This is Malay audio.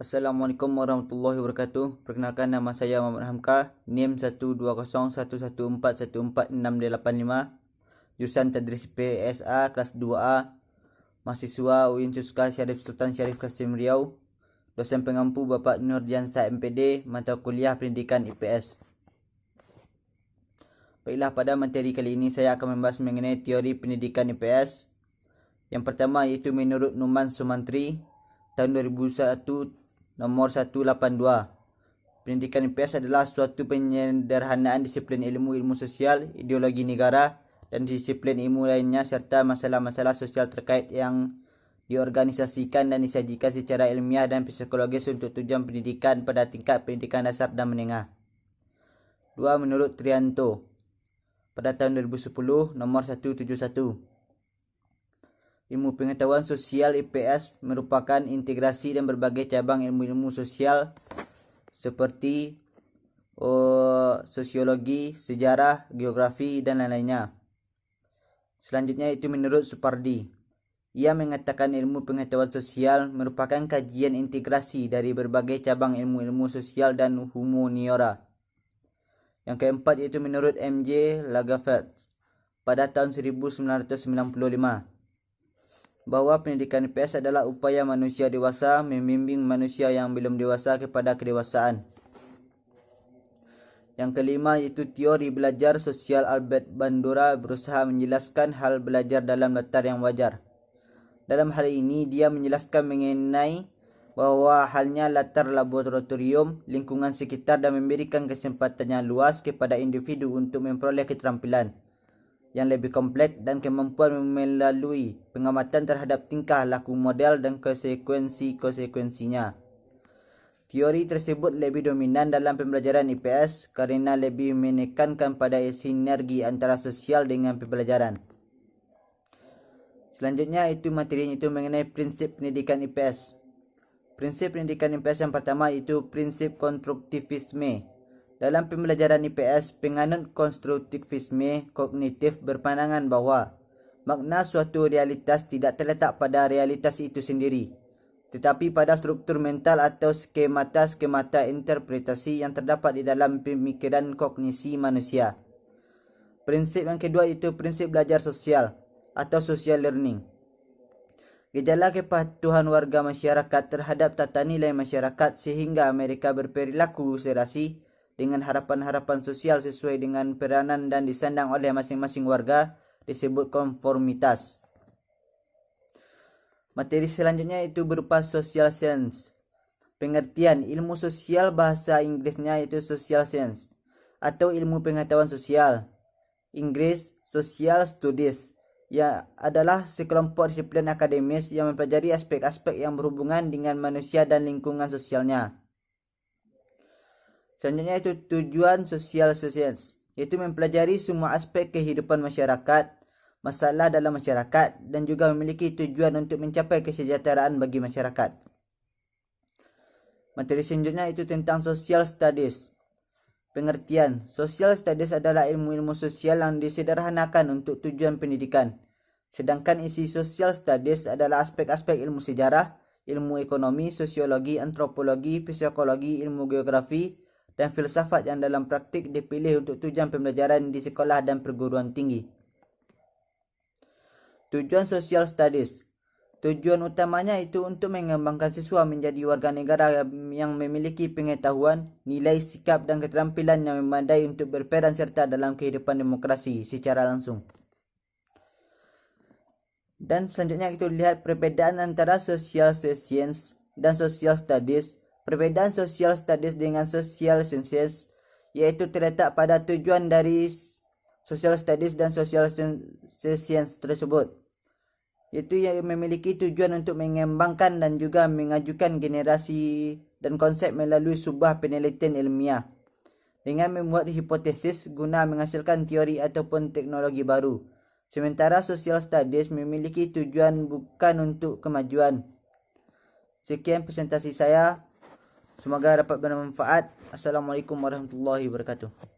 Assalamualaikum warahmatullahi wabarakatuh. Perkenalkan, nama saya Muhammad Hamka, NIM 12011141465, jurusan Tadris PSA kelas 2A, mahasiswa UIN Suska Syarif Sultan Syarif Qasim Riau, dosen pengampu Bapak Nurdiansyah MPD, mata kuliah Pendidikan IPS. Baiklah, pada materi kali ini saya akan membahas mengenai teori pendidikan IPS. Yang pertama iaitu menurut Numan Sumantri tahun 2001 nomor 182. Pendidikan IPS adalah suatu penyederhanaan disiplin ilmu sosial, ideologi negara dan disiplin ilmu lainnya serta masalah-masalah sosial terkait yang diorganisasikan dan disajikan secara ilmiah dan psikologis untuk tujuan pendidikan pada tingkat pendidikan dasar dan menengah. 2. Menurut Trianto pada tahun 2010 nomor 171. Ilmu pengetahuan sosial IPS merupakan integrasi dan berbagai cabang ilmu-ilmu sosial seperti sosiologi, sejarah, geografi, dan lain-lainnya. Selanjutnya itu menurut Supardi. Ia mengatakan ilmu pengetahuan sosial merupakan kajian integrasi dari berbagai cabang ilmu-ilmu sosial dan humaniora. Yang keempat itu menurut M.J. Lagerfeld pada tahun 1995. Bahwa pendidikan IPS adalah upaya manusia dewasa membimbing manusia yang belum dewasa kepada kedewasaan. Yang kelima yaitu teori belajar sosial. Albert Bandura berusaha menjelaskan hal belajar dalam latar yang wajar. Dalam hal ini dia menjelaskan mengenai bahwa halnya latar laboratorium, lingkungan sekitar dan memberikan kesempatan yang luas kepada individu untuk memperoleh keterampilan yang lebih kompleks dan kemampuan melalui pengamatan terhadap tingkah laku model dan konsekuensinya. Teori tersebut lebih dominan dalam pembelajaran IPS kerana lebih menekankan pada sinergi antara sosial dengan pembelajaran. Selanjutnya itu materinya itu mengenai prinsip pendidikan IPS. Prinsip pendidikan IPS yang pertama itu prinsip konstruktivisme. Dalam pembelajaran IPS, penganut konstruktivisme kognitif berpandangan bahawa makna suatu realitas tidak terletak pada realitas itu sendiri, tetapi pada struktur mental atau skemata-skemata interpretasi yang terdapat di dalam pemikiran kognisi manusia. Prinsip yang kedua itu prinsip belajar sosial atau social learning. Gejala kepatuhan warga masyarakat terhadap tata nilai masyarakat sehingga mereka berperilaku serasi dengan harapan-harapan sosial sesuai dengan peranan dan disandang oleh masing-masing warga disebut konformitas. Materi selanjutnya itu berupa social science. Pengertian ilmu sosial bahasa Inggrisnya itu social science atau ilmu pengetahuan sosial. Inggris social studies yang adalah sekelompok disiplin akademis yang mempelajari aspek-aspek yang berhubungan dengan manusia dan lingkungan sosialnya. Selanjutnya itu tujuan social science, iaitu mempelajari semua aspek kehidupan masyarakat, masalah dalam masyarakat dan juga memiliki tujuan untuk mencapai kesejahteraan bagi masyarakat. Materi selanjutnya itu tentang social studies. Pengertian, social studies adalah ilmu-ilmu sosial yang disederhanakan untuk tujuan pendidikan. Sedangkan isi social studies adalah aspek-aspek ilmu sejarah, ilmu ekonomi, sosiologi, antropologi, psikologi, ilmu geografi, dan filsafat yang dalam praktik dipilih untuk tujuan pembelajaran di sekolah dan perguruan tinggi. Tujuan social studies. Tujuan utamanya itu untuk mengembangkan siswa menjadi warga negara yang memiliki pengetahuan, nilai, sikap dan keterampilan yang memadai untuk berperan serta dalam kehidupan demokrasi secara langsung. Dan selanjutnya kita lihat perbezaan antara social science dan social studies. Perbezaan social studies dengan social sciences iaitu terletak pada tujuan dari social studies dan social science tersebut, iaitu yang memiliki tujuan untuk mengembangkan dan juga mengajukan generasi dan konsep melalui sebuah penelitian ilmiah dengan membuat hipotesis guna menghasilkan teori ataupun teknologi baru. Sementara social studies memiliki tujuan bukan untuk kemajuan. Sekian presentasi saya. Semoga dapat bermanfaat. Assalamualaikum warahmatullahi wabarakatuh.